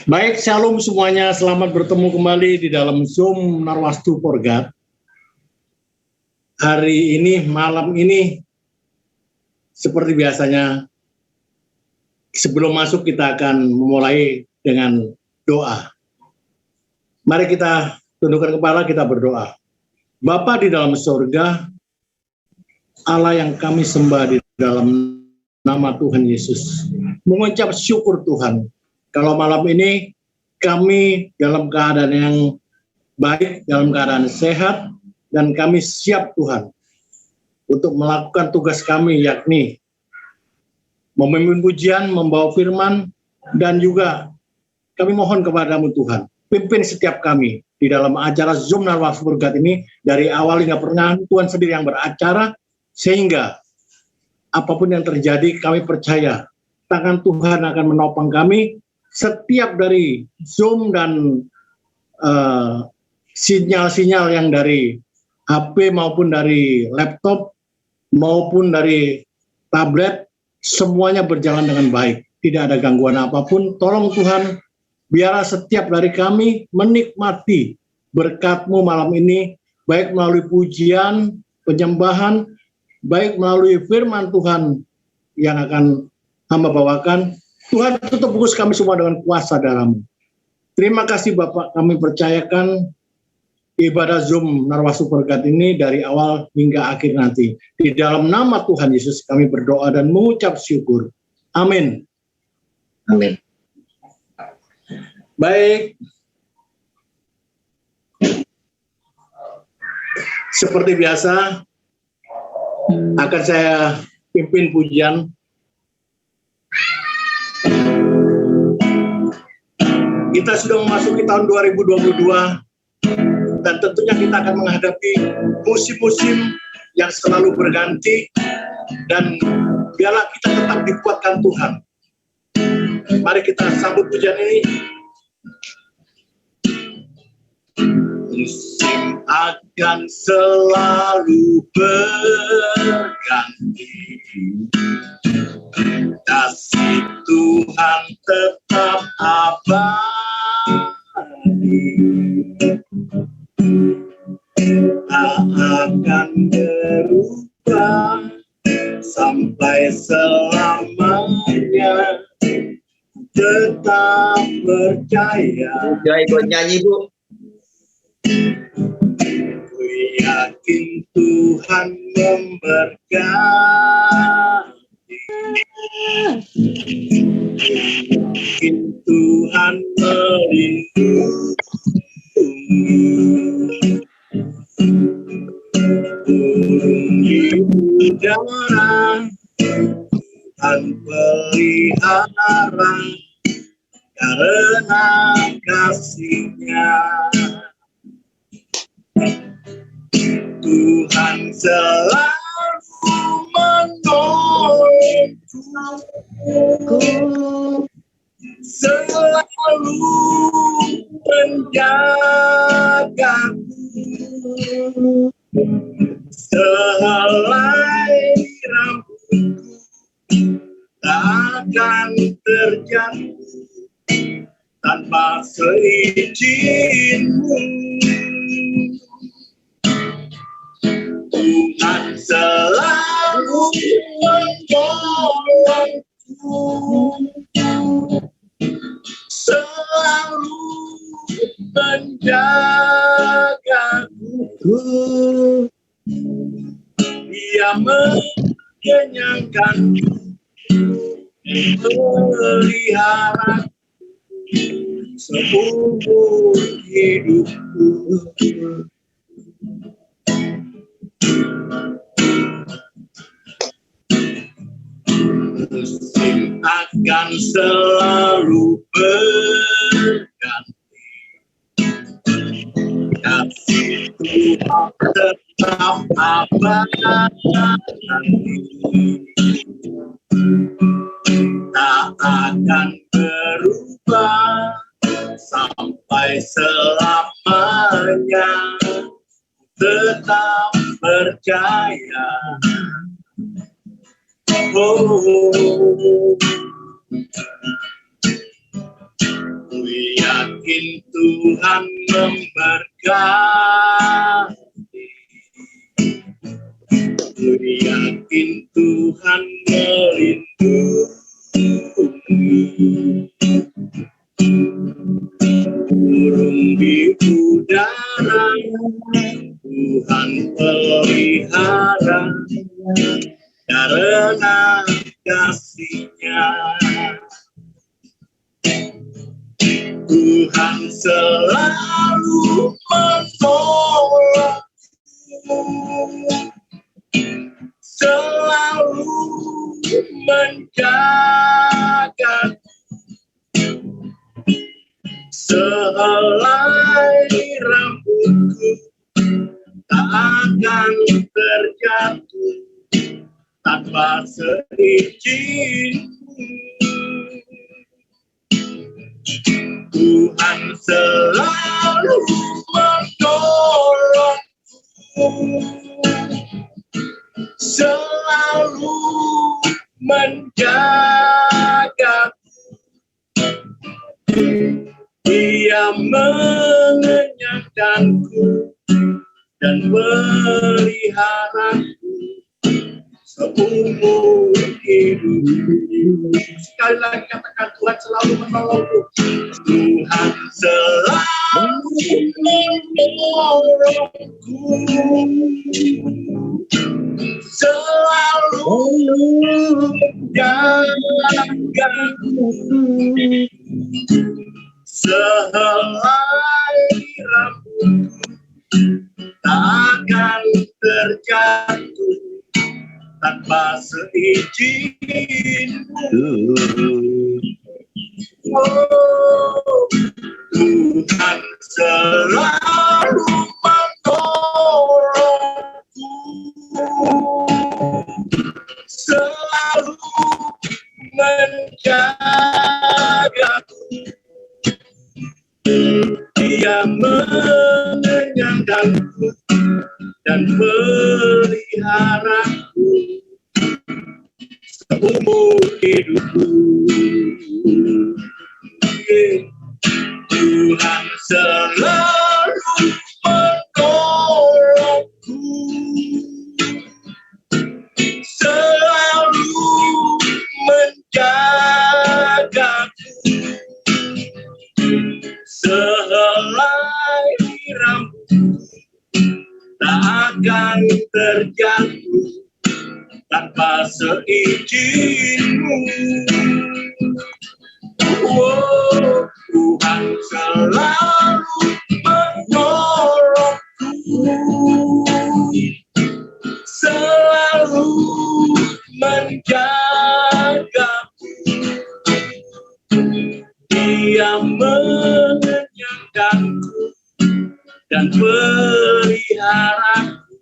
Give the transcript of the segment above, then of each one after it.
Baik, shalom semuanya. Selamat bertemu kembali di dalam Zoom Narwastu for God. Hari ini, malam ini, seperti biasanya, sebelum masuk kita akan memulai dengan doa. Mari kita tundukkan kepala, kita berdoa. Bapa di dalam surga, Allah yang kami sembah di dalam nama Tuhan Yesus, mengucap syukur Tuhan. Kalau malam ini kami dalam keadaan yang baik, dalam keadaan sehat, dan kami siap Tuhan untuk melakukan tugas kami, yakni memimpin pujian, membawa firman, dan juga kami mohon kepadamu Tuhan, pimpin setiap kami di dalam acara Zoom Narwastu for God ini, dari awal hingga pertengahan, Tuhan sendiri yang beracara, sehingga apapun yang terjadi kami percaya tangan Tuhan akan menopang kami. Setiap dari Zoom dan sinyal-sinyal yang dari HP maupun dari laptop maupun dari tablet, semuanya berjalan dengan baik. Tidak ada gangguan apapun. Tolong Tuhan, biarlah setiap dari kami menikmati berkat-Mu malam ini, baik melalui pujian, penyembahan, baik melalui firman Tuhan yang akan hamba bawakan. Tuhan, tutup fokus kami semua dengan kuasa darah-Mu. Terima kasih Bapak, kami percayakan ibadah Zoom Narwastu for God ini dari awal hingga akhir nanti. Di dalam nama Tuhan Yesus kami berdoa dan mengucap syukur. Amin. Amin. Baik. Seperti biasa, akan saya pimpin pujian. Kita sudah memasuki tahun 2022 dan tentunya kita akan menghadapi musim-musim yang selalu berganti, dan biarlah kita tetap dikuatkan Tuhan. Mari kita sambut pujian ini. Musim akan selalu berganti, kasih Tuhan tetap abadi, tak akan berubah sampai selamanya, tetap percaya. Jangan ikut nyanyi, Bu. Ku yakin Tuhan memberkati, yakin Tuhan melindungi, burung di udara Tuhan pelihara, karena kasih-Nya. Tuhan selalu menolongku, selalu menjagaku, sehelai rambutku tak akan terjatuh tanpa seizin-Mu. Tuhan selalu menolongku, selalu menjagaku, Dia mengenyangkanku, melihara seumur hidupku. Musim akan selalu berganti, kasih Tuhan tetap abadi, tak akan berubah sampai selamanya, tetap percaya. Ku yakin Tuhan memberkati. Ku yakin Tuhan melindungi. Burung di udara Tuhan pelihara karena kasih-Nya. Tuhan selalu menolongku, selalu menjaga. Sehelai rambutku tak akan terjatuh tanpa seizin-Mu. Tuhan selalu menolongku, selalu menjaga. Dia mengenyangkanku dan meliharaku seumur hidup. Sekali lagi katakan, Tuhan selalu menolongku. Tuhan selalu menolongku, selalu menjagaku. Sehelai rambutku tak akan terjatuh tanpa seizin-Mu. Oh, Tuhan selalu menolongku, selalu menjagaku. Dia mengenyangkanku dan meliharaku seumur hidupku. Tuhan selalu menolongku, selalu menjagaku. Sehelai rambutku tak akan terjatuh tanpa seizin-Mu. Oh, Tuhan selalu menolongku, selalu menjagaku. Dia mengenyangkanku dan peliharaku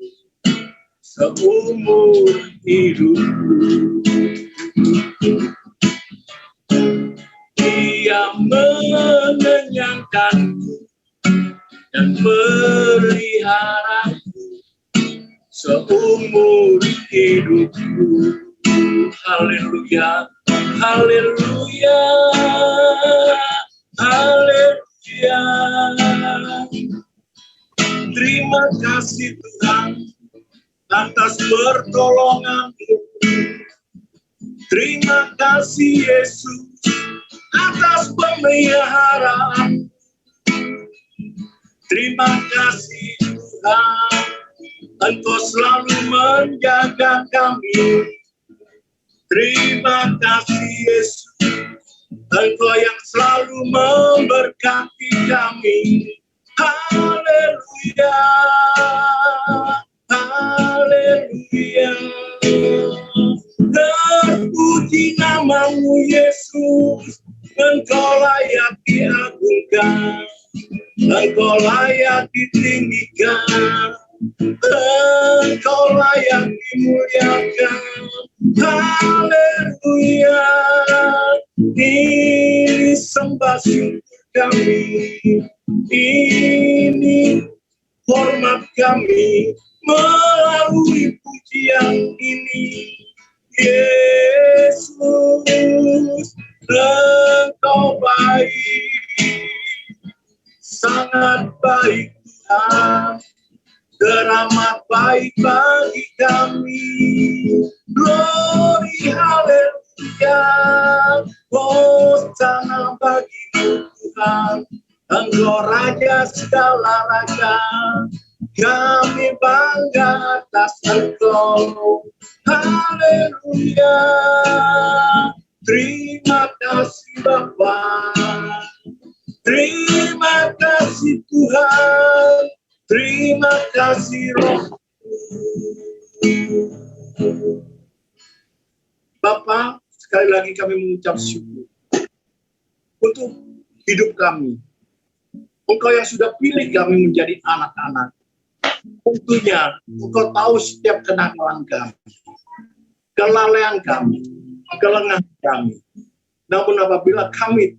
seumur hidupku. Dia mengenyangkanku dan peliharaku seumur hidupku. Haleluya, haleluya, haleluya. Terima kasih Tuhan atas pertolongan-Mu. Terima kasih Yesus atas pemeliharaan. Terima kasih Tuhan, Engkau selalu menjaga kami. Terima kasih Yesus, Engkau yang selalu memberkati kami. Haleluya, haleluya. Terpuji nama-Mu Yesus, Engkau layak diagungkan, Engkau layak ditinggikan, Engkau layak dimuliakan. Haleluya, ini sembah syukur kami, ini hormat kami melalui pujian ini. Yesus, Engkau baik, baik Tuhan, teramat baik bagi kami. Glory haleluya, hosana bagimu Tuhan, Engkau Raja segala raja. Kami bangga atas Engkau. Haleluya. Terima kasih Bapa. Terima kasih Tuhan. Terima kasih Roh. Bapa, sekali lagi kami mengucap syukur untuk hidup kami. Engkau yang sudah pilih kami menjadi anak-anak. Tentunya Engkau tahu setiap kenakalan kami, kelalaian kami, kelengahan kami. Namun apabila kami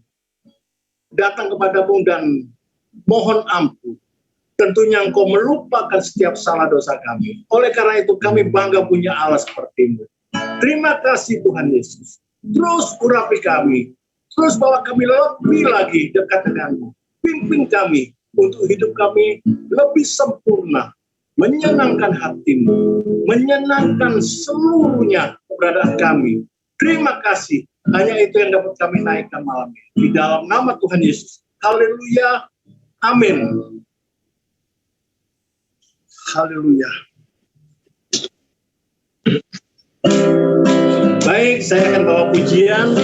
datang kepadamu dan mohon ampun, tentunya Engkau melupakan setiap salah dosa kami. Oleh karena itu kami bangga punya Allah seperti-Mu. Terima kasih Tuhan Yesus. Terus urapi kami, terus bawa kami lebih lagi dekat denganmu. Pimpin kami untuk hidup kami lebih sempurna, menyenangkan hatimu, menyenangkan seluruhnya keberadaan kami. Terima kasih. Hanya itu yang dapat kami naikkan malam ini. Di dalam nama Tuhan Yesus. Haleluya. Amin. Haleluya. Baik, saya akan bawa pujian.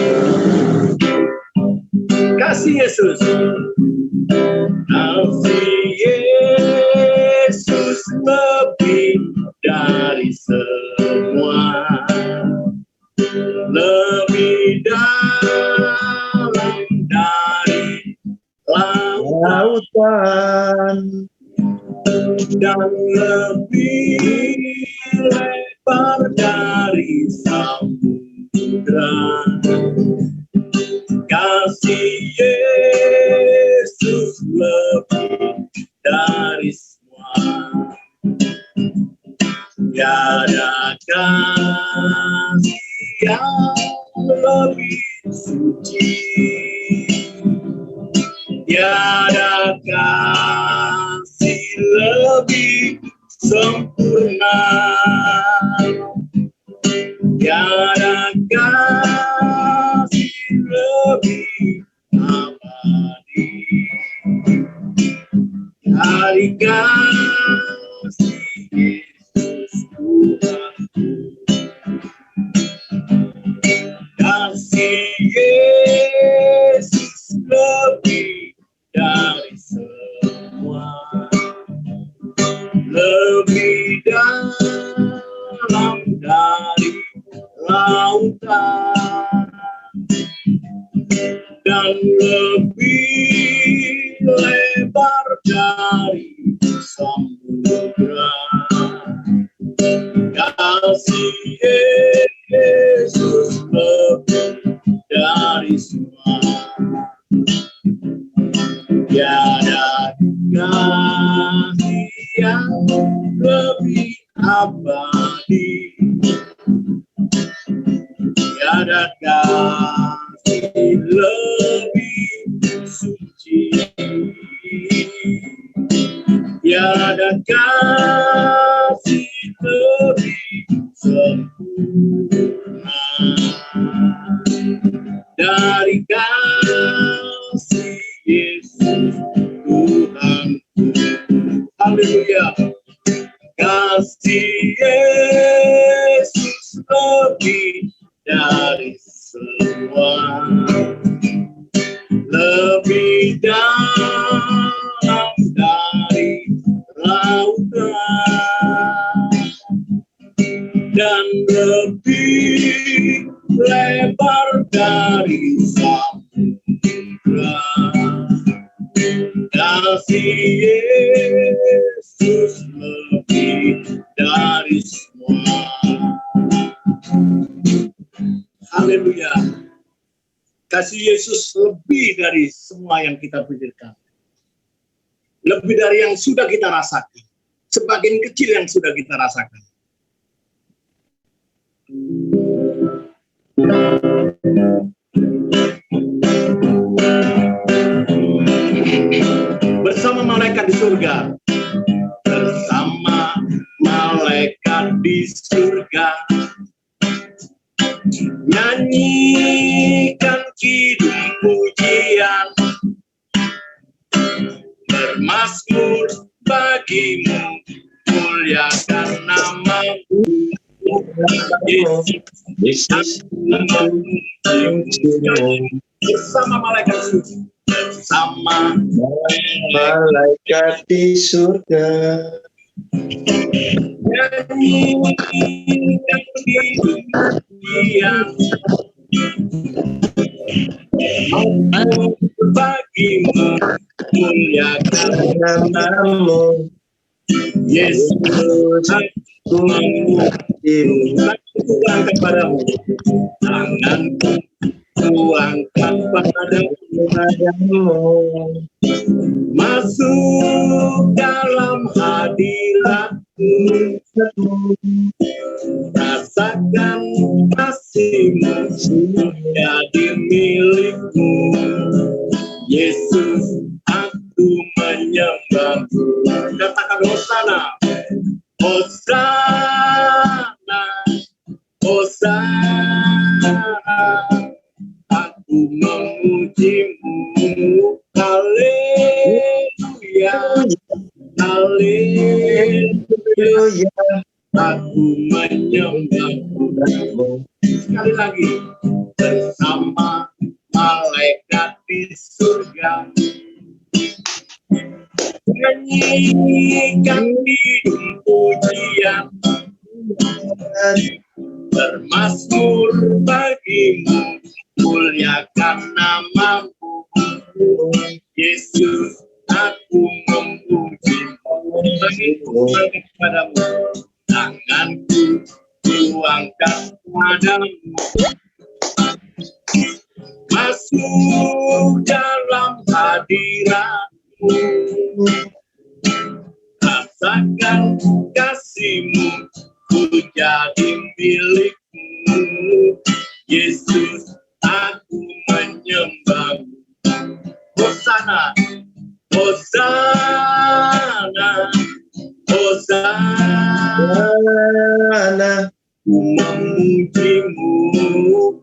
Kasih Yesus. Kasih Yesus lebih dari semua, lebih dalam dari lautan, dan lebih lebar dari samudra. Kasih Yesus lebih dari semua. Tiada kasih yang lebih suci, tiada kasih lebih sempurna, tiada kasih lebih abadi dari kasih Yesus Tuhanku. Kasih Yesus lebih dari semua, lebih dalam dari lautan, dan lebih lebar dari samudra. Kasih Yesus lebih dari semua, tiada kasih yang lebih abadi, tiada kasih lebih suci, tiada kasih lebih sempurna dari kasih Yesus Tuhanku. Haleluya. Kasih Yesus lebih dari semua, lebih dalam dari lautan, dan lebih lebar dari samudra. Kasih Yesus lebih dari semua. Haleluya. Kasih Yesus lebih dari semua yang kita pikirkan. Lebih dari yang sudah kita rasakan. Sebagian kecil yang sudah kita rasakan. Bersama malaikat Nyanyikan kidung pujian, bermazmur bagimu, muliakan namamu. Yesus, bersama malaikat suci, bersama malaikat di surga. Nyanyikan kidung pujian, bagimu, muliakan Namamu, Yesus, aku memujimu. Aku angkat padamu, tanganku ku angkat padamu. Masuk dalam hadiratmu, rasakan kasih-Mu jadi milikmu. Yesus, aku menyembah-Mu. Katakan Hosana, Hosana, Hosana. Aku memuji-Mu. Haleluya, haleluya. Aku menyembah-Mu. Sekali lagi, bersama malaikat di surga, nyanyikan kidung pujian, bermazmur bagimu, muliakan namamu. Yesus, aku memuji-Mu. Tanganku kepadamu, tanganku kuangkat padamu. Masuk dalam hadirat-Mu, rasakan kasih-Mu, ku jadi milik-Mu. Yesus, aku menyembah-Mu. Hosana, Hosana, Hosana. Ku memuji-Mu.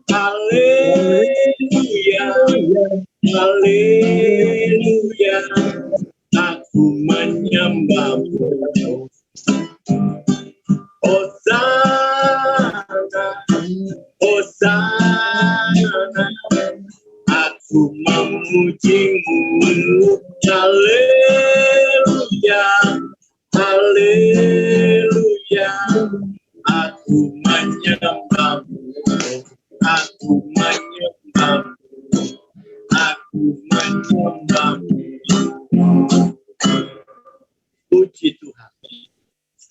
Haleluya, haleluya. Aku menyembah-Mu. Hosana, Hosana. Aku memuji-Mu. Haleluya, haleluya. Aku menyembah-Mu. Aku menyembah-Mu. Aku menyembah-Mu. Puji Tuhan.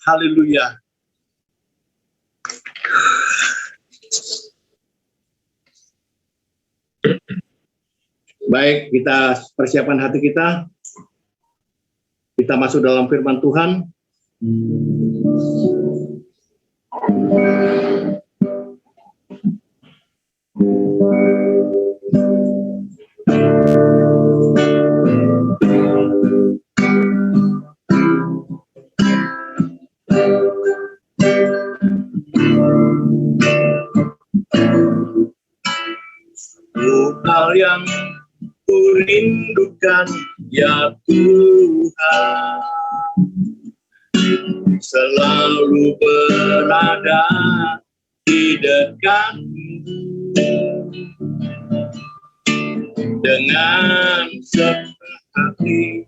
Haleluya. Baik, kita persiapkan hati kita. Kita masuk dalam firman Tuhan. Hal yang kurindukan, ya Tuhan, selalu berada di dekat-Mu dengan sepenuh hati,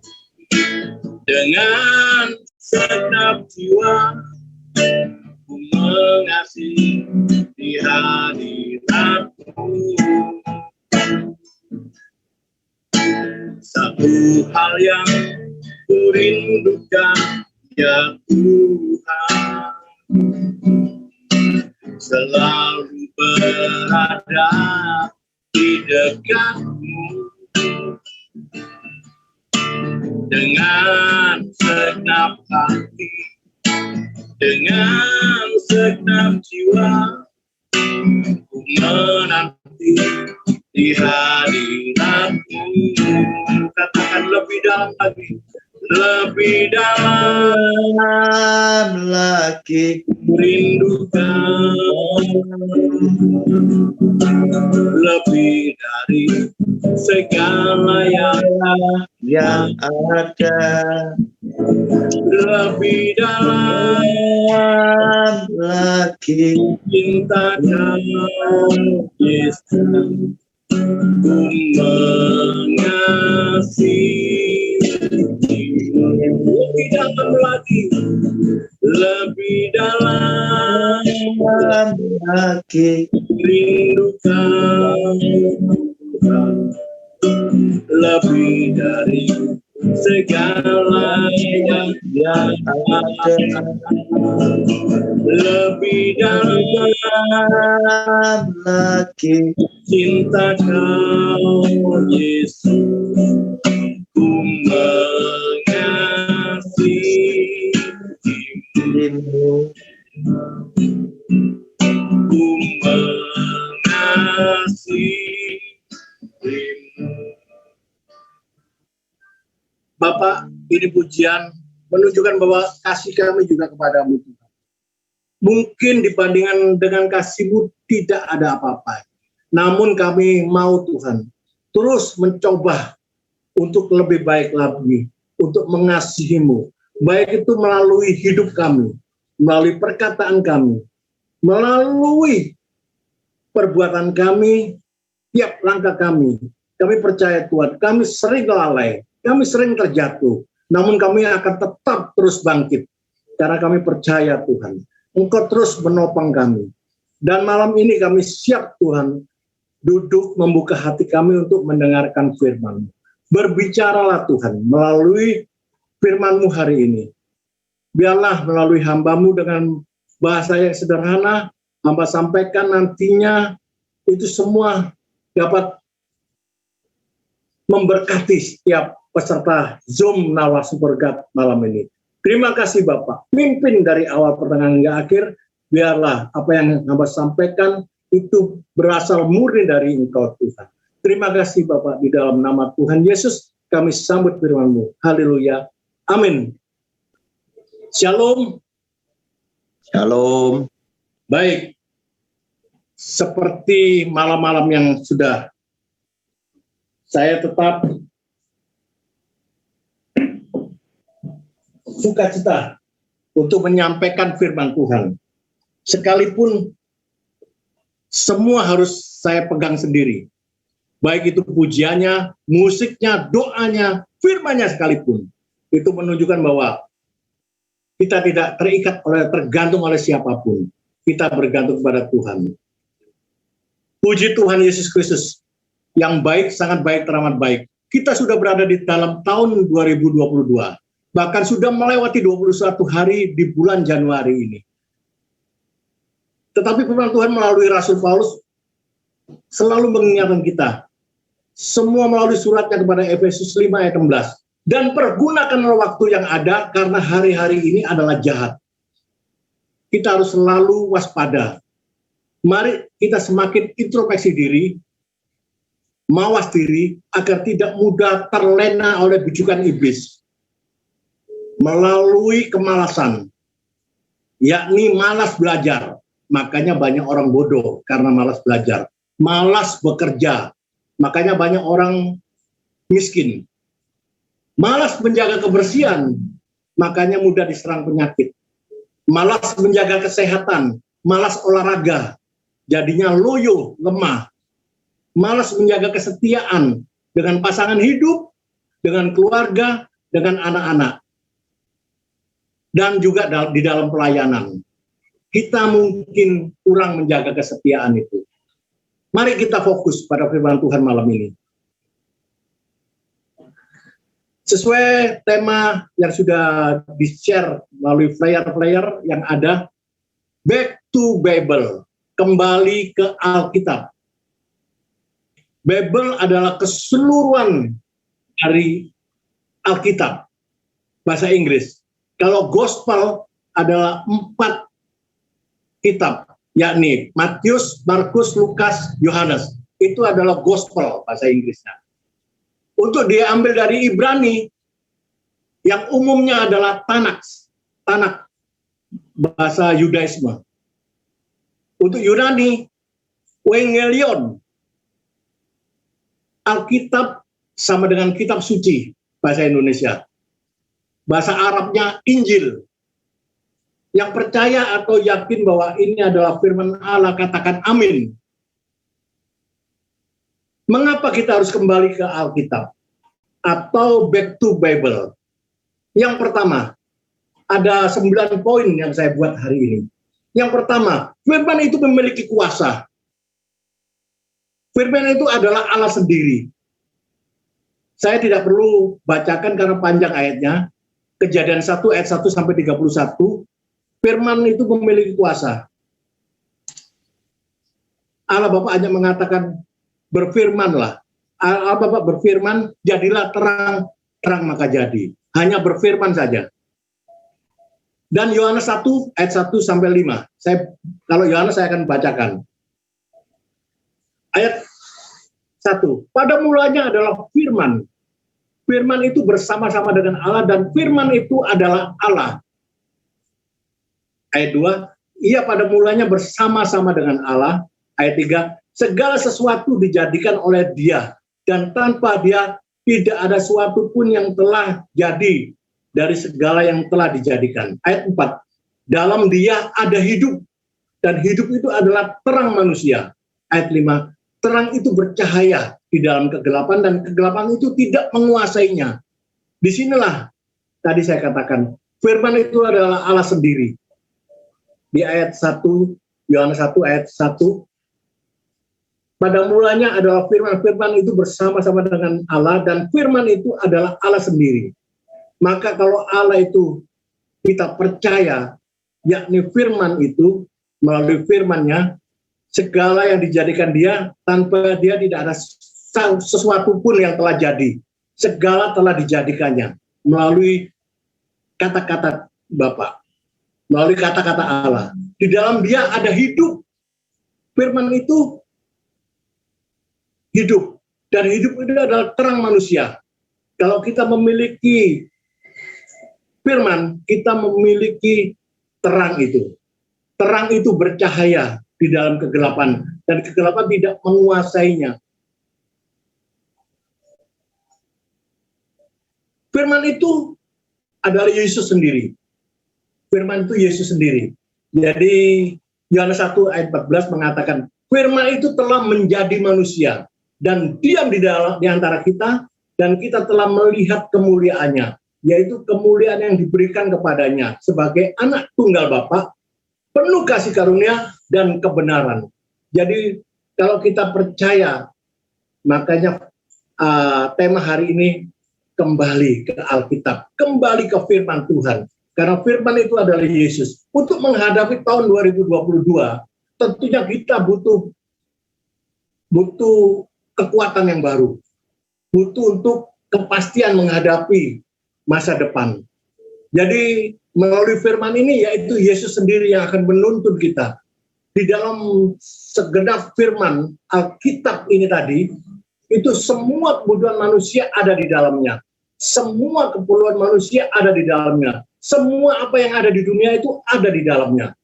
dengan segenap jiwa. Ku mengasihi di hadirat-Mu. Satu hal yang kurindukan, ya Tuhan, selalu berada di dekat-Mu dengan segenap hati, dengan segenap jiwa. Ku menanti di hadirat-Mu. Katakan lebih dalam lagi, lebih dalam lagi rindukan lebih dari segala yang ada lebih dalam lagi cinta kau Yesus, ku mengasihimu lebih dalam lagi, lebih dalam lagi rindukan lebih dari segala yang ada lebih dalam lagi cinta kau Yesus, ku mengasihimu, ku mengasihimu. Bapak, ini pujian menunjukkan bahwa kasih kami juga kepadamu Tuhan. Mungkin dibandingkan dengan kasih-Mu tidak ada apa-apa. Namun kami mau Tuhan terus mencoba untuk lebih baik lagi, untuk mengasihi-Mu. Baik itu melalui hidup kami, melalui perkataan kami, melalui perbuatan kami, tiap langkah kami. Kami percaya Tuhan, kami sering lalai, kami sering terjatuh, namun kami akan tetap terus bangkit. Karena kami percaya Tuhan, Engkau terus menopang kami. Dan malam ini kami siap Tuhan, duduk membuka hati kami untuk mendengarkan firman-Mu. Berbicaralah Tuhan melalui firman-Mu hari ini. Biarlah melalui hamba-Mu dengan bahasa yang sederhana, hamba sampaikan nantinya itu semua dapat memberkati setiap peserta Zoom Nawa Supergat malam ini. Terima kasih Bapak, pimpin dari awal pertengahan hingga akhir, biarlah apa yang hamba sampaikan itu berasal murni dari Engkau Tuhan. Terima kasih Bapak, di dalam nama Tuhan Yesus kami sambut firman-Mu. Haleluya. Amin. Shalom. Shalom. Baik, seperti malam-malam yang sudah, saya tetap sukacita untuk menyampaikan firman Tuhan. Sekalipun semua harus saya pegang sendiri. Baik itu pujiannya, musiknya, doanya, firmannya sekalipun. Itu menunjukkan bahwa kita tidak tergantung oleh siapapun. Kita bergantung kepada Tuhan. Puji Tuhan Yesus Kristus yang baik, sangat baik, teramat baik. Kita sudah berada di dalam tahun 2022. Bahkan sudah melewati 21 hari di bulan Januari ini. Tetapi firman Tuhan melalui Rasul Paulus selalu mengingatkan kita. Semua melalui suratnya kepada Efesus 5 ayat 16. Dan pergunakanlah waktu yang ada karena hari-hari ini adalah jahat. Kita harus selalu waspada. Mari kita semakin introspeksi diri, mawas diri agar tidak mudah terlena oleh bujukan iblis. Melalui kemalasan, yakni malas belajar. Makanya banyak orang bodoh karena malas belajar. Malas bekerja, makanya banyak orang miskin. Malas menjaga kebersihan, makanya mudah diserang penyakit. Malas menjaga kesehatan, malas olahraga, jadinya loyo, lemah. Malas menjaga kesetiaan dengan pasangan hidup, dengan keluarga, dengan anak-anak. Dan juga di dalam pelayanan. Kita mungkin kurang menjaga kesetiaan itu. Mari kita fokus pada firman Tuhan malam ini. Sesuai tema yang sudah di-share melalui flyer-flyer yang ada, Back to Bible, kembali ke Alkitab. Bible adalah keseluruhan dari Alkitab, bahasa Inggris. Kalau Gospel adalah 4 kitab, yakni Matius, Markus, Lukas, Yohanes. Itu adalah Gospel, bahasa Inggrisnya. Untuk diambil dari Ibrani, yang umumnya adalah Tanak. bahasa Yudaisme. Untuk Yunani, Evangelion, Alkitab sama dengan kitab suci bahasa Indonesia. Bahasa Arabnya Injil. Yang percaya atau yakin bahwa ini adalah firman Allah, katakan amin. Mengapa kita harus kembali ke Alkitab atau back to Bible? Yang pertama, ada 9 poin yang saya buat hari ini. Yang pertama, firman itu memiliki kuasa. Firman itu adalah Allah sendiri. Saya tidak perlu bacakan karena panjang ayatnya. Kejadian 1 ayat 1 sampai 31. Firman itu memiliki kuasa. Allah Bapa hanya mengatakan berfirmanlah. Allah Bapa berfirman, jadilah terang, terang maka jadi. Hanya berfirman saja. Dan Yohanes 1 ayat 1 sampai 5. Kalau Yohanes saya akan bacakan. Ayat 1. Pada mulanya adalah firman. Firman itu bersama-sama dengan Allah dan firman itu adalah Allah. Ayat 2. Ia pada mulanya bersama-sama dengan Allah. Ayat 3. Segala sesuatu dijadikan oleh Dia dan tanpa Dia tidak ada sesuatu pun yang telah jadi dari segala yang telah dijadikan. Ayat 4. Dalam Dia ada hidup dan hidup itu adalah terang manusia. Ayat 5. Terang itu bercahaya di dalam kegelapan dan kegelapan itu tidak menguasainya. Disinilah tadi saya katakan firman itu adalah Allah sendiri. Di ayat 1, Yohanes 1 ayat 1. Pada mulanya adalah firman. Firman itu bersama-sama dengan Allah dan firman itu adalah Allah sendiri. Maka kalau Allah itu kita percaya, yakni firman itu, melalui firman-Nya, segala yang dijadikan Dia, tanpa Dia tidak ada sesuatu pun yang telah jadi. Segala telah dijadikannya melalui kata-kata Bapa, melalui kata-kata Allah. Di dalam Dia ada hidup. Firman itu hidup. Dan hidup itu adalah terang manusia. Kalau kita memiliki firman, kita memiliki terang itu. Terang itu bercahaya di dalam kegelapan. Dan kegelapan tidak menguasainya. Firman itu adalah Yesus sendiri. Firman itu Yesus sendiri. Jadi Yohanes 1 ayat 14 mengatakan, firman itu telah menjadi manusia dan diam di antara kita, dan kita telah melihat kemuliaannya, yaitu kemuliaan yang diberikan kepadanya sebagai anak tunggal Bapa, penuh kasih karunia dan kebenaran. Jadi kalau kita percaya, makanya tema hari ini kembali ke Alkitab, kembali ke firman Tuhan. Karena firman itu adalah Yesus. Untuk menghadapi tahun 2022, tentunya kita butuh kekuatan yang baru. Butuh untuk kepastian menghadapi masa depan. Jadi melalui firman ini yaitu Yesus sendiri yang akan menuntun kita. Di dalam segenap firman Alkitab ini tadi, itu semua kebutuhan manusia ada di dalamnya. Semua keperluan manusia ada di dalamnya. Semua apa yang ada di dunia itu ada di dalamnya.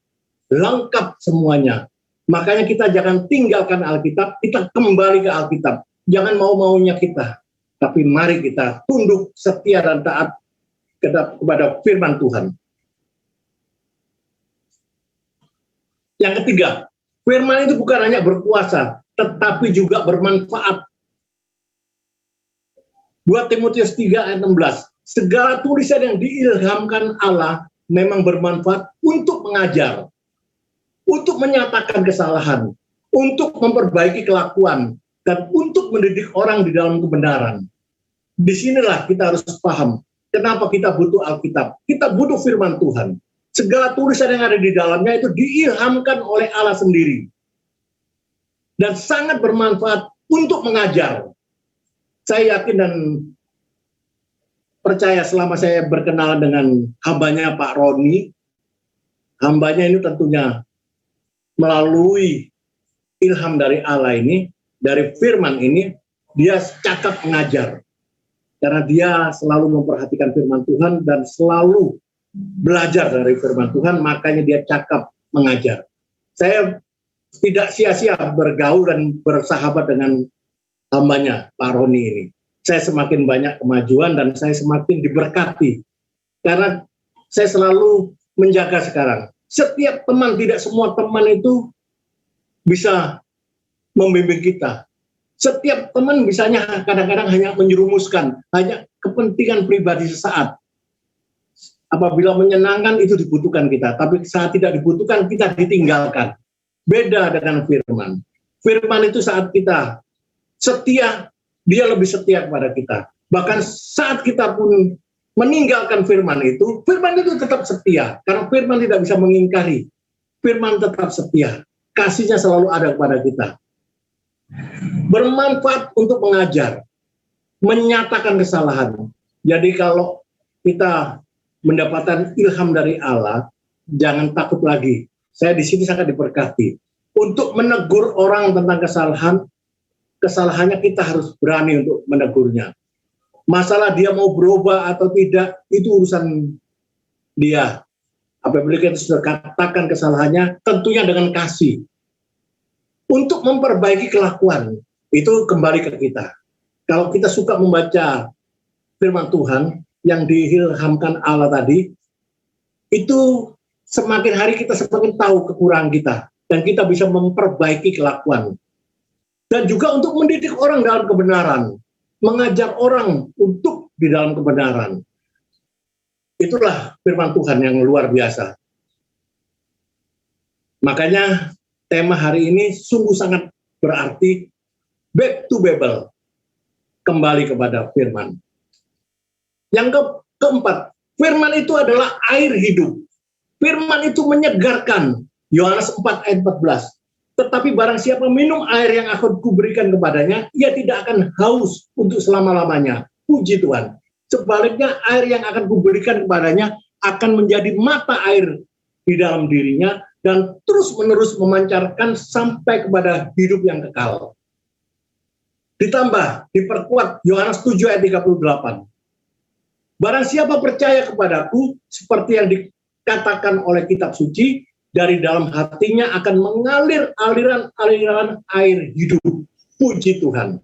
Lengkap semuanya. Makanya kita jangan tinggalkan Alkitab, kita kembali ke Alkitab. Jangan mau-maunya kita. Tapi mari kita tunduk, setia, dan taat kepada firman Tuhan. Yang ketiga, firman itu bukan hanya berkuasa, tetapi juga bermanfaat. 2 Timotius 3 ayat 16. Segala tulisan yang diilhamkan Allah memang bermanfaat untuk mengajar, untuk menyatakan kesalahan, untuk memperbaiki kelakuan, dan untuk mendidik orang di dalam kebenaran. Disinilah kita harus paham kenapa kita butuh Alkitab. Kita butuh firman Tuhan. Segala tulisan yang ada di dalamnya itu diilhamkan oleh Allah sendiri. Dan sangat bermanfaat untuk mengajar. Saya yakin dan percaya selama saya berkenalan dengan hambanya Pak Roni, hambanya ini tentunya melalui ilham dari Allah ini, dari firman ini, dia cakap mengajar. Karena dia selalu memperhatikan firman Tuhan dan selalu belajar dari firman Tuhan, makanya dia cakap mengajar. Saya tidak sia-sia bergaul dan bersahabat dengan hambanya, Pak Roni ini. Saya semakin banyak kemajuan dan saya semakin diberkati. Karena saya selalu menjaga sekarang. Setiap teman, tidak semua teman itu bisa membimbing kita. Setiap teman bisanya kadang-kadang hanya menyerumuskan, hanya kepentingan pribadi sesaat. Apabila menyenangkan itu dibutuhkan kita, tapi saat tidak dibutuhkan kita ditinggalkan. Beda dengan firman. Firman itu saat kita setia, dia lebih setia kepada kita. Bahkan saat kita pun meninggalkan firman itu tetap setia. Karena firman tidak bisa mengingkari. Firman tetap setia. Kasihnya selalu ada kepada kita. Bermanfaat untuk mengajar, menyatakan kesalahan. Jadi kalau kita mendapatkan ilham dari Allah, jangan takut lagi. Saya di sini sangat diberkati. Untuk menegur orang tentang kesalahannya kita harus berani untuk menegurnya. Masalah dia mau berubah atau tidak, itu urusan dia. Apabila kita sudah katakan kesalahannya, tentunya dengan kasih. Untuk memperbaiki kelakuan, itu kembali ke kita. Kalau kita suka membaca firman Tuhan yang diilhamkan Allah tadi, itu semakin hari kita semakin tahu kekurangan kita. Dan kita bisa memperbaiki kelakuan. Dan juga untuk mendidik orang dalam kebenaran. Mengajar orang untuk di dalam kebenaran. Itulah firman Tuhan yang luar biasa. Makanya tema hari ini sungguh sangat berarti, back to Bible, kembali kepada firman. Yang keempat, firman itu adalah air hidup. Firman itu menyegarkan, Yohanes 4 ayat 14. Tetapi barang siapa minum air yang akan kuberikan kepadanya, ia tidak akan haus untuk selama-lamanya. Puji Tuhan. Sebaliknya air yang akan kuberikan kepadanya akan menjadi mata air di dalam dirinya, dan terus-menerus memancarkan sampai kepada hidup yang kekal. Ditambah, diperkuat Yohanes 7 ayat 38. Barang siapa percaya kepadaku, seperti yang dikatakan oleh kitab suci, dari dalam hatinya akan mengalir aliran-aliran air hidup. Puji Tuhan.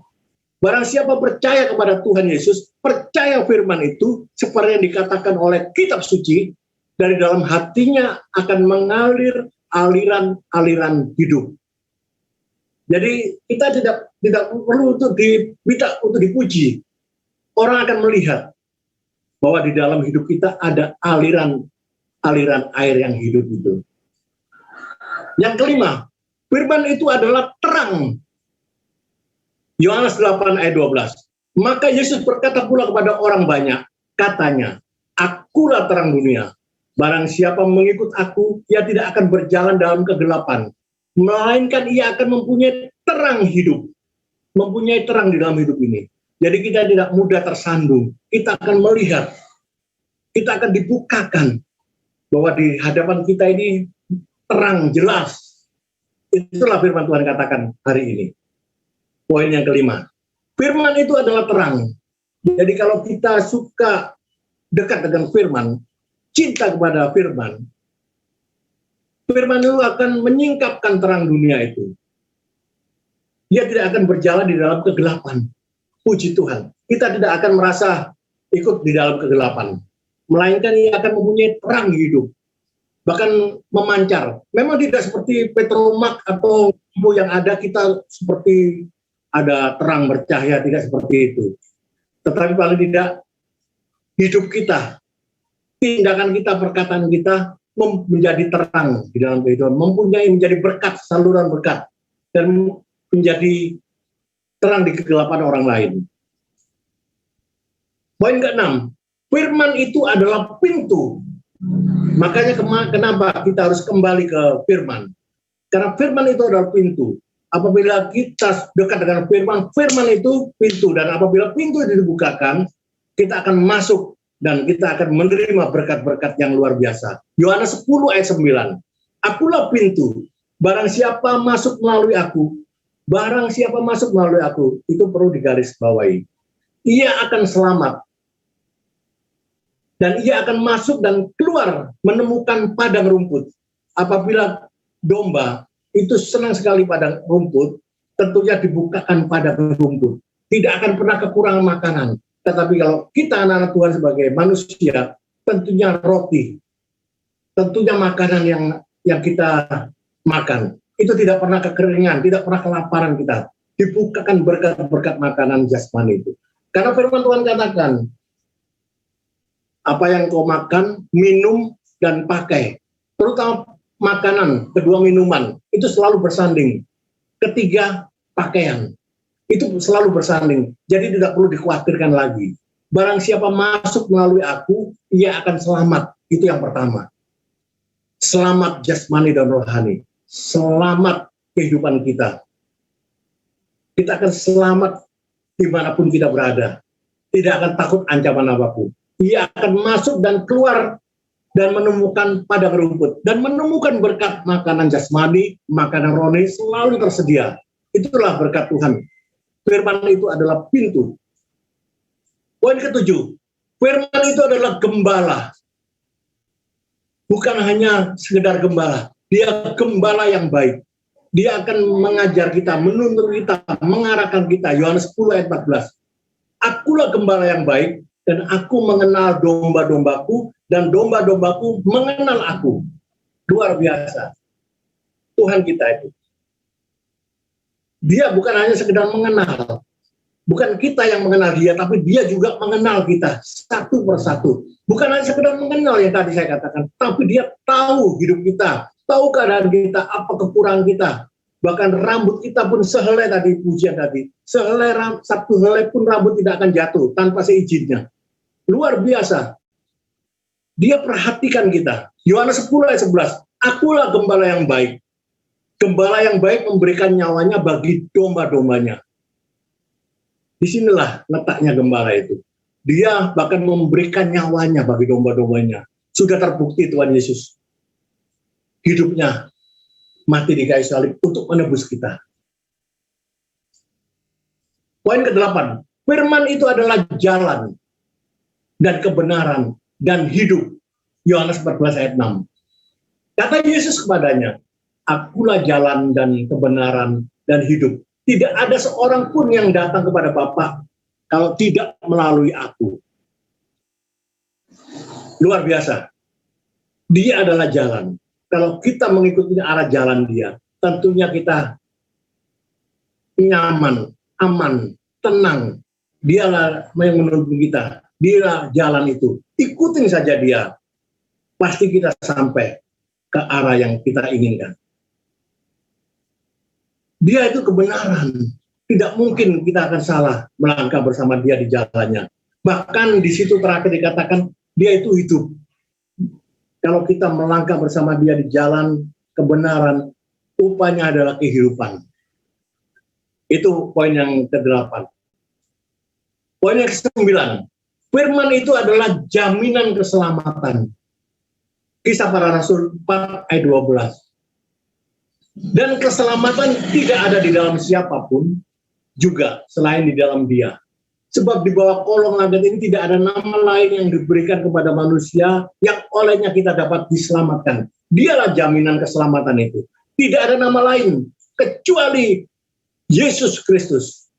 Barang siapa percaya kepada Tuhan Yesus, percaya firman itu, seperti yang dikatakan oleh kitab suci, dari dalam hatinya akan mengalir aliran-aliran hidup. Jadi kita tidak perlu untuk diminta untuk dipuji. Orang akan melihat bahwa di dalam hidup kita ada aliran air yang hidup itu. Yang kelima, firman itu adalah terang. Yohanes 8 ayat 12. Maka Yesus berkata pula kepada orang banyak, katanya, akulah terang dunia. Barang siapa mengikut aku, ia tidak akan berjalan dalam kegelapan, melainkan ia akan mempunyai terang hidup. Mempunyai terang di dalam hidup ini. Jadi kita tidak mudah tersandung. Kita akan melihat, kita akan dibukakan bahwa di hadapan kita ini terang, jelas. Itulah firman Tuhan katakan hari ini. Poin yang kelima. Firman itu adalah terang. Jadi kalau kita suka dekat dengan firman, cinta kepada firman, firman itu akan menyingkapkan terang dunia itu. Dia tidak akan berjalan di dalam kegelapan. Puji Tuhan. Kita tidak akan merasa ikut di dalam kegelapan. Melainkan ia akan mempunyai terang hidup. Bahkan memancar. Memang tidak seperti petromak atau lampu yang ada kita seperti ada terang bercahaya, tidak seperti itu. Tetapi paling tidak hidup kita, tindakan kita, perkataan kita menjadi terang di dalam kehidupan, menjadi berkat, saluran berkat, dan menjadi terang di kegelapan orang lain. Poin ke-6, firman itu adalah pintu. Makanya kenapa kita harus kembali ke firman? Karena firman itu adalah pintu. Apabila kita dekat dengan firman, firman itu pintu. Dan apabila pintu itu dibukakan, kita akan masuk dan kita akan menerima berkat-berkat yang luar biasa. Yohanes 10 ayat 9. Akulah pintu. Barang siapa masuk melalui aku, itu perlu digarisbawahi. Ia akan selamat. Dan ia akan masuk dan keluar menemukan padang rumput. Apabila domba itu senang sekali padang rumput, tentunya dibukakan padang rumput. Tidak akan pernah kekurangan makanan. Tetapi kalau kita anak-anak Tuhan sebagai manusia, tentunya roti, tentunya makanan yang kita makan, itu tidak pernah kekeringan, tidak pernah kelaparan kita. Dibukakan berkat-berkat makanan jasmani itu. Karena firman Tuhan katakan, apa yang kau makan, minum, dan pakai, terutama makanan, kedua minuman, itu selalu bersanding. Ketiga, pakaian, itu selalu bersanding. Jadi tidak perlu dikhawatirkan lagi. Barang siapa masuk melalui aku, ia akan selamat. Itu yang pertama. Selamat jasmani dan rohani. Selamat kehidupan kita. Kita akan selamat dimanapun kita berada. Tidak akan takut ancaman apapun. Ia akan masuk dan keluar dan menemukan padang rumput. Dan menemukan berkat makanan jasmani, makanan rohani selalu tersedia. Itulah berkat Tuhan. Firman itu adalah pintu. Poin ketujuh, firman itu adalah gembala. Bukan hanya sekedar gembala. Dia gembala yang baik. Dia akan mengajar kita, menuntun kita, mengarahkan kita. Yohanes 10 ayat 14. Akulah gembala yang baik, dan aku mengenal domba-dombaku, dan domba-dombaku mengenal aku. Luar biasa. Tuhan kita itu. Dia bukan hanya sekedar mengenal. Bukan kita yang mengenal dia, tapi dia juga mengenal kita satu persatu. Bukan hanya sekedar mengenal yang tadi saya katakan, tapi dia tahu hidup kita, tahu keadaan kita, apa kekurangan kita. Bahkan rambut kita pun sehelai tadi, pujian tadi. Satu helai pun rambut tidak akan jatuh tanpa seizinnya. Luar biasa. Dia perhatikan kita. Yohanes 10 ayat 11. Akulah gembala yang baik. Gembala yang baik memberikan nyawanya bagi domba-dombanya. Disinilah letaknya gembala itu. Dia bahkan memberikan nyawanya bagi domba-dombanya. Sudah terbukti Tuhan Yesus. Hidupnya mati di kayu salib untuk menebus kita. Poin ke-8. Firman itu adalah jalan dan kebenaran dan hidup. Yohanes 14 ayat 6. Kata Yesus kepadanya, akulah jalan dan kebenaran dan hidup. Tidak ada seorang pun yang datang kepada Bapa kalau tidak melalui aku. Luar biasa. Dia adalah jalan. Kalau kita mengikuti arah jalan dia, tentunya kita nyaman, aman, tenang. Dialah yang menuntun kita. Dialah jalan itu. Ikutin saja dia. Pasti kita sampai ke arah yang kita inginkan. Dia itu kebenaran. Tidak mungkin kita akan salah melangkah bersama dia di jalannya. Bahkan di situ terakhir dikatakan, dia itu hidup. Kalau kita melangkah bersama dia di jalan kebenaran, upahnya adalah kehidupan. Itu poin yang ke-8. Poin yang ke-9. Firman itu adalah jaminan keselamatan. Kisah Para Rasul 4 ayat 12. Dan keselamatan tidak ada di dalam siapapun juga selain di dalam dia. Sebab di bawah kolong langit ini tidak ada nama lain yang diberikan kepada manusia yang olehnya kita dapat diselamatkan. Dialah jaminan keselamatan itu. Tidak ada nama lain kecuali Yesus Kristus,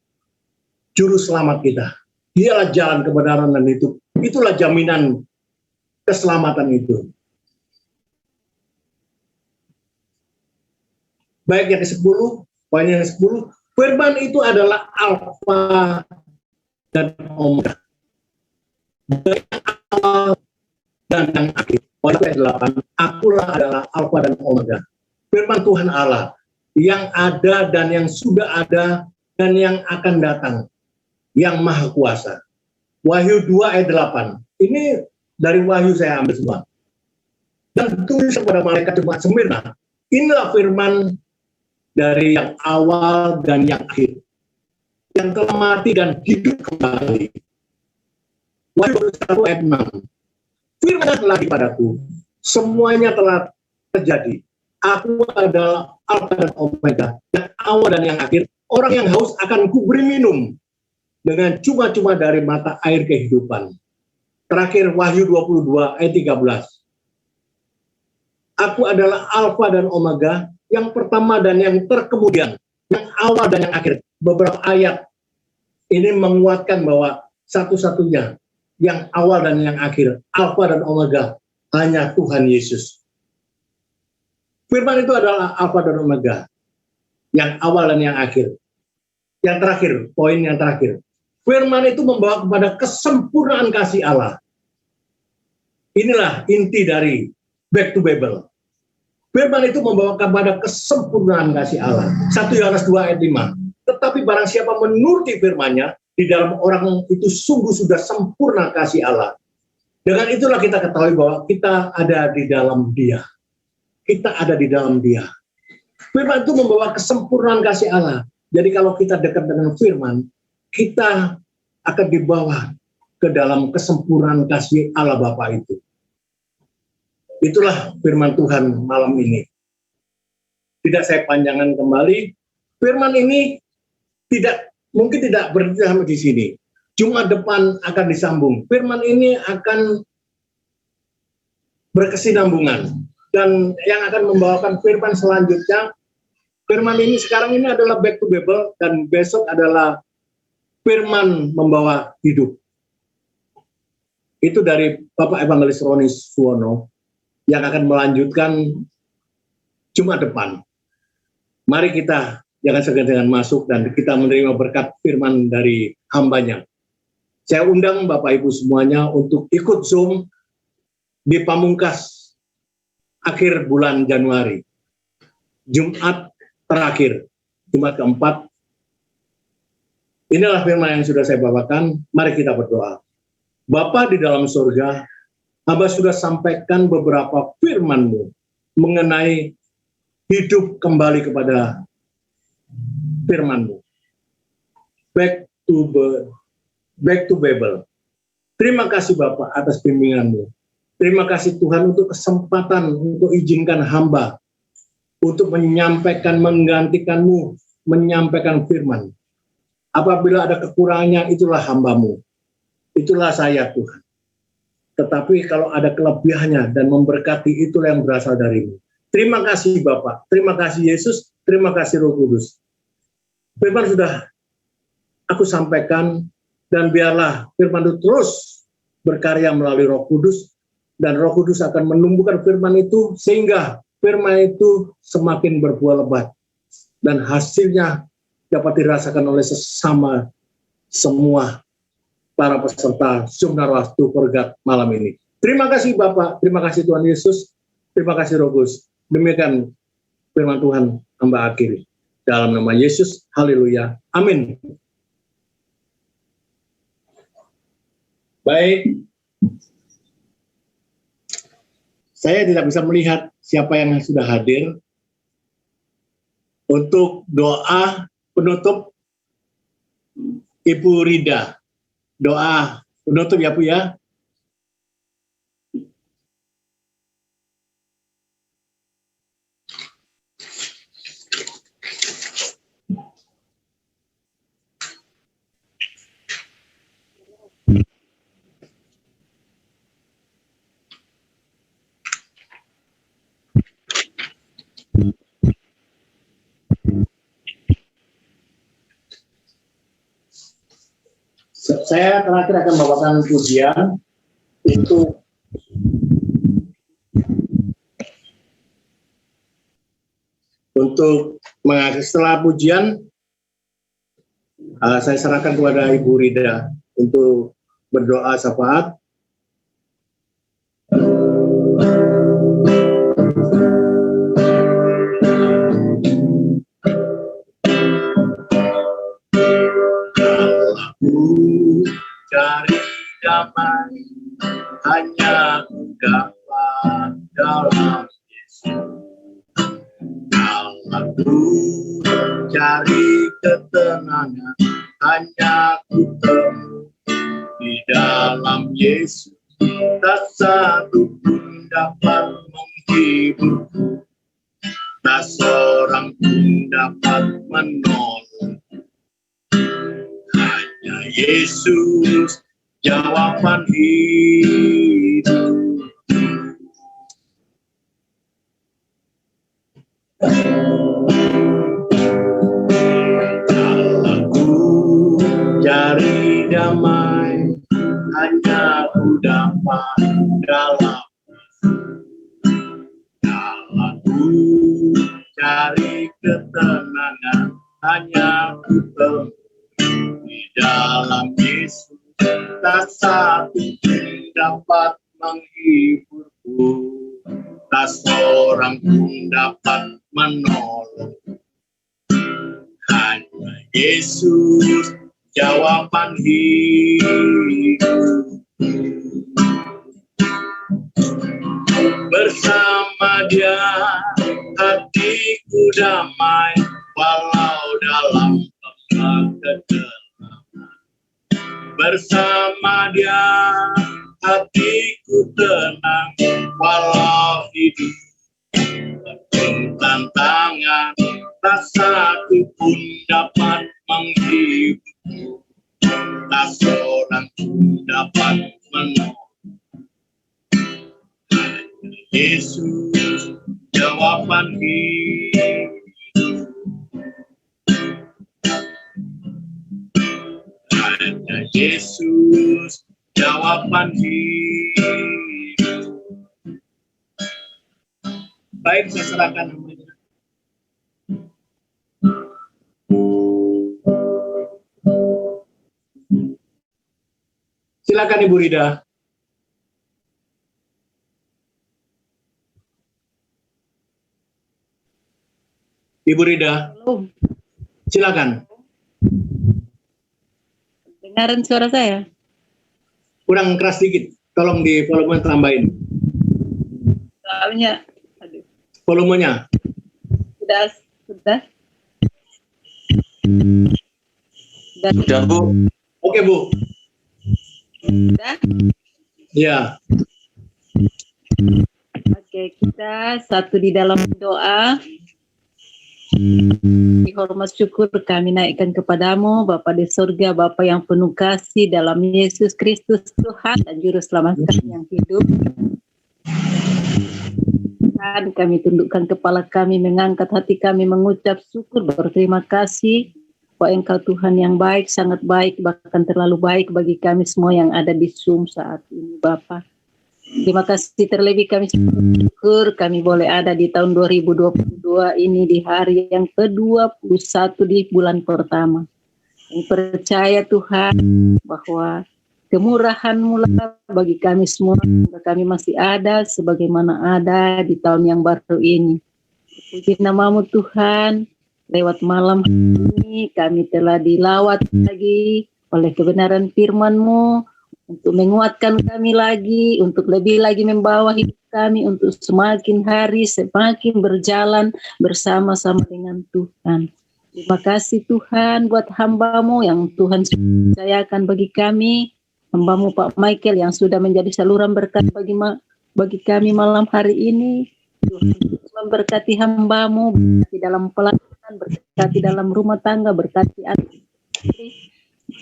Juru Selamat kita. Dialah jalan kebenaran dan hidup. Itulah jaminan keselamatan itu. Baik yang ke-10, poin yang ke-10, firman itu adalah Alfa dan Omega. Dari yang awal dan yang akhir. Poin ke-8, akulah adalah Alfa dan Omega. Firman Tuhan Allah, yang ada dan yang sudah ada dan yang akan datang, yang maha kuasa. Wahyu 2 ayat 8. Ini dari Wahyu saya ambil semua. Dan tulis kepada malaikat jemaat Smyrna, inilah firman dari yang awal dan yang akhir, yang telah mati dan hidup kembali. Wahyu 1 ayat 6. Firman lagi padaku, semuanya telah terjadi. Aku adalah Alfa dan Omega, yang awal dan yang akhir. Orang yang haus akan kuberi minum dengan cuma-cuma dari mata air kehidupan. Terakhir Wahyu 22 ayat 13. Aku adalah Alfa dan Omega, yang pertama dan yang terkemudian, yang awal dan yang akhir. Beberapa ayat ini menguatkan bahwa satu-satunya yang awal dan yang akhir, Alfa dan Omega, hanya Tuhan Yesus. Firman itu adalah Alfa dan Omega, yang awal dan yang akhir. Yang terakhir, poin yang terakhir. Firman itu membawa kepada kesempurnaan kasih Allah. Inilah inti dari Back to Bible. Firman itu membawa kepada kesempurnaan kasih Allah. 1 Yohanes 2 ayat 5. Tetapi barang siapa menuruti firman-Nya, di dalam orang itu sungguh sudah sempurna kasih Allah. Dengan itulah kita ketahui bahwa kita ada di dalam Dia. Kita ada di dalam Dia. Firman itu membawa kesempurnaan kasih Allah. Jadi kalau kita dekat dengan firman, kita akan dibawa ke dalam kesempurnaan kasih Allah Bapa itu. Itulah firman Tuhan malam ini. Tidak saya panjangkan kembali. Firman ini mungkin tidak berhenti sampai di sini. Jumat depan akan disambung. Firman ini akan berkesinambungan. Dan yang akan membawakan firman selanjutnya, firman ini sekarang ini adalah Back to Bible, dan besok adalah firman membawa hidup. Itu dari Bapak Evangelis Roni Suwono yang akan melanjutkan Jumat depan. Mari kita jangan segan-segan masuk dan kita menerima berkat firman dari hamba-Nya. Saya undang Bapak Ibu semuanya untuk ikut Zoom di pamungkas akhir bulan Januari. Jumat terakhir, Jumat keempat. Inilah firman yang sudah saya bawakan. Mari kita berdoa. Bapa di dalam surga, Hamba sudah sampaikan beberapa firman-Mu mengenai hidup kembali kepada firman-Mu. Back to Bible. Terima kasih Bapak atas bimbingan-Mu. Terima kasih Tuhan untuk kesempatan untuk izinkan hamba untuk menyampaikan, menggantikan-Mu, menyampaikan firman. Apabila ada kekurangannya, itulah hamba-Mu. Itulah saya Tuhan. Tetapi kalau ada kelebihannya dan memberkati, itulah yang berasal dari-Mu. Terima kasih Bapak, terima kasih Yesus, terima kasih Roh Kudus. Firman sudah aku sampaikan, dan biarlah firman itu terus berkarya melalui Roh Kudus, dan Roh Kudus akan menumbuhkan firman itu, sehingga firman itu semakin berbuah lebat, dan hasilnya dapat dirasakan oleh sesama semua para peserta Zoom Narwas to Forget malam ini. Terima kasih Bapak, terima kasih Tuhan Yesus, terima kasih Roh Kudus. Demikian firman Tuhan hamba akhiri. Dalam nama Yesus, haleluya, amin. Baik, saya tidak bisa melihat siapa yang sudah hadir. Untuk doa penutup, Ibu Rida. Doa penutup ya Bu ya. Saya terakhir akan membawakan pujian itu untuk mengakhiri. Setelah pujian saya serahkan kepada Ibu Rida untuk berdoa syafaat. Cari damai hanya ku dapat dalam Yesus. Aku cari ketenangan hanya ku temui di dalam Yesus. Tak satu pun dapat menghiburku, tak seorang pun dapat menolong. Hanya Yesus jawaban hidup. Aku cari damai, hanya ku dapat dalam aku cari ketenangan, hanya ku temui di dalam Yesus. Tak satu pun dapat menghiburku, tak seorang pun dapat menolong. Hanya Yesus jawaban hidup. Bersama Dia hatiku damai, walau dalam kegelapan. Bersama Dia hatiku tenang, walau hidup penuh tantangan. Tak satu pun dapat menghiburku, tak seorang pun dapat menolong. Yesus jawaban hidup. Hanya Yesus jawaban hidup. Baik, saya serahkan namanya. Silakan Ibu Rida. Ibu Rida, silakan. Dengaran suara saya? Kurang keras dikit, tolong di volume tambahin. Soalnya, aduh. Volumenya. Sudah. Sudah, Bu. Oke, Bu. Sudah? Ya. Oke, kita satu di dalam doa. Hormat syukur kami naikkan kepadamu, Bapa di surga, Bapa yang penuh kasih dalam Yesus Kristus Tuhan dan Juru Selamat kami yang hidup. Dan kami tundukkan kepala kami, mengangkat hati kami, mengucap syukur, berterima kasih bahwa Engkau Tuhan yang baik, sangat baik, bahkan terlalu baik bagi kami semua yang ada di Zoom saat ini, Bapa. Terima kasih terlebih kami syukur kami boleh ada di tahun 2022 ini di hari yang ke-21 di bulan pertama. Kami percaya Tuhan bahwa kemurahan-Mu lah bagi kami semua, kami masih ada sebagaimana ada di tahun yang baru ini. Puji nama-Mu Tuhan, lewat malam ini kami telah dilawat lagi oleh kebenaran firman-Mu, untuk menguatkan kami lagi, untuk lebih lagi membawa hidup kami, untuk semakin hari semakin berjalan bersama-sama dengan Tuhan. Terima kasih Tuhan buat hamba-Mu yang Tuhan percayakan bagi kami, hamba-Mu Pak Michael yang sudah menjadi saluran berkat bagi kami malam hari ini. Tuhan memberkati hamba-Mu, berkati dalam pelayanan, berkati dalam rumah tangga, berkati anak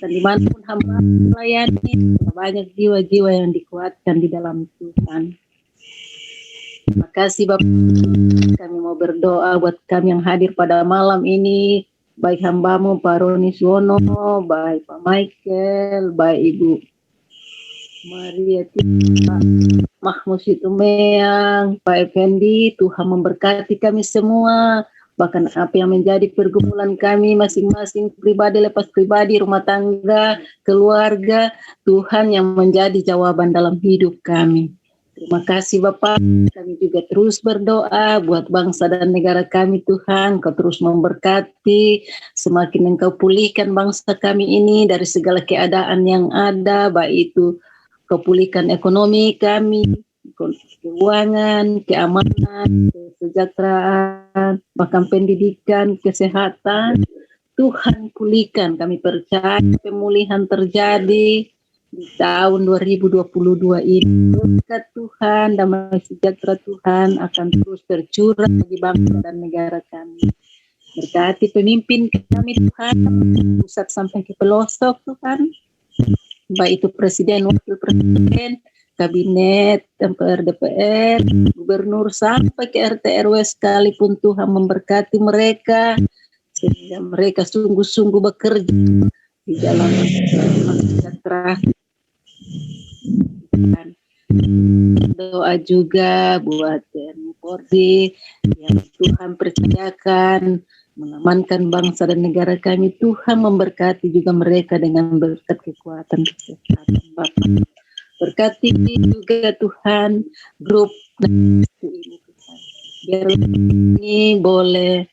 dan dimanapun hamba melayani, banyak jiwa-jiwa yang dikuatkan di dalam Tuhan. Terima kasih Bapak. Kami mau berdoa buat kami yang hadir pada malam ini, baik hamba-Mu Pak Roni Suwono, baik Pak Michael, baik Ibu Maria Tika, Mahmud Situmeang, Pak Effendi. Tuhan memberkati kami semua. Bahkan apa yang menjadi pergumulan kami masing-masing, pribadi lepas pribadi, rumah tangga, keluarga, Tuhan yang menjadi jawaban dalam hidup kami. Terima kasih Bapak. Kami juga terus berdoa buat bangsa dan negara kami Tuhan. Kau terus memberkati, semakin Engkau pulihkan bangsa kami ini dari segala keadaan yang ada, baik itu Kau pulihkan ekonomi kami, keuangan, keamanan, kesejahteraan, bahkan pendidikan, kesehatan. Tuhan pulihkan, kami percaya pemulihan terjadi di tahun 2022 ini. Berkat Tuhan, damai sejahtera Tuhan akan terus tercurah bagi bangsa dan negara kami. Berkati pemimpin kami Tuhan, pusat sampai ke pelosok Tuhan. baik itu presiden, wakil presiden, kabinet, MPR, DPR, gubernur, sampai ke RT RW sekalipun. Tuhan memberkati mereka sehingga mereka sungguh-sungguh bekerja di dalam sejahtera. Doa juga buat TNI Polri yang Tuhan percayakan mengamankan bangsa dan negara kami. Tuhan memberkati juga mereka dengan berkat kekuatan kesehatan Bapak. Berkati juga Tuhan grup ini Tuhan. Biar ini boleh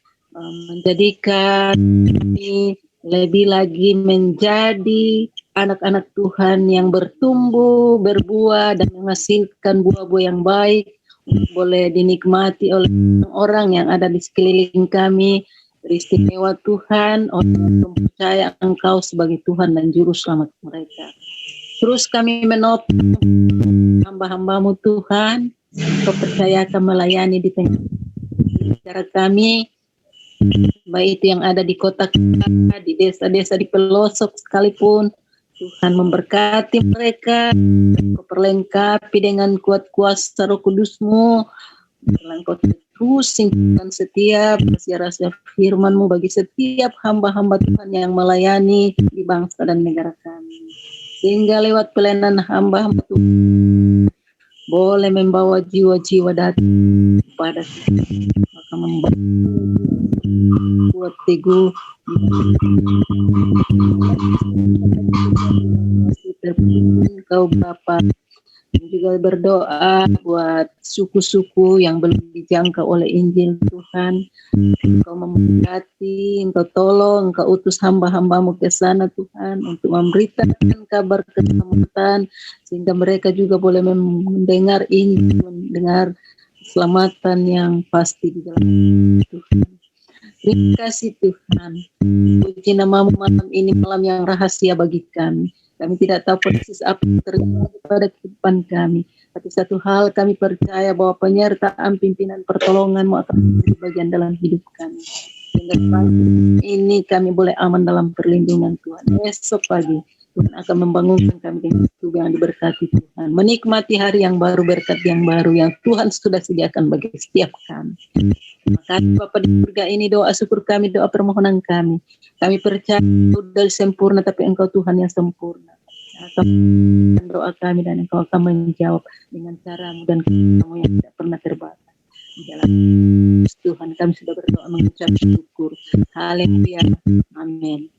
menjadikan kami lebih lagi menjadi anak-anak Tuhan yang bertumbuh, berbuah, dan menghasilkan buah-buah yang baik, boleh dinikmati oleh orang yang ada di sekeliling kami. Beristimewa Tuhan, orang yang percaya Engkau sebagai Tuhan dan Juru Selamat mereka. Terus kami menopang hamba-hambamu Tuhan, Engkau percayakan melayani di tengah cara kami, baik itu yang ada di kota kita, di desa-desa, di pelosok sekalipun. Tuhan memberkati mereka, Engkau perlengkapi dengan kuat kuasa Roh Kudus-Mu. Engkau terus singkirkan setiap rahasia-rahasia firman-Mu bagi setiap hamba-hamba Tuhan yang melayani di bangsa dan negara kami. Sehingga lewat pelayanan hamba-hamba Tuhan boleh membawa jiwa-jiwa datang kepada kita, maka membuat teguh Engkau Bapa. Dan juga berdoa buat suku-suku yang belum dijangkau oleh Injil Tuhan. Engkau memberkati, Engkau tolong, Engkau utus hamba-hambamu ke sana Tuhan untuk memberitakan kabar keselamatan sehingga mereka juga boleh mendengar Injil, mendengar keselamatan yang pasti di dalam Tuhan. Terima kasih Tuhan. Puji namamu malam ini, malam yang rahasia bagi kami. Kami tidak tahu persis apa yang terjadi pada kehidupan kami. Tapi satu hal kami percaya bahwa penyertaan pimpinan pertolongan-Mu akan menjadi bagian dalam hidup kami. Sehingga pagi ini kami boleh aman dalam perlindungan Tuhan. Esok pagi Tuhan akan membangunkan kami dengan tubuh yang diberkati Tuhan. Menikmati hari yang baru, berkat yang baru yang Tuhan sudah sediakan bagi setiap kami. Terima kasih Bapa di surga ini, doa syukur kami, doa permohonan kami. Kami percaya sudah sempurna, tapi Engkau Tuhan yang sempurna. Akan doa kami dan Engkau akan menjawab dengan cara-Mu dan Kamu yang tidak pernah terbatas. Di dalam Tuhan kami sudah berdoa mengucap syukur. Haleluya. Amin.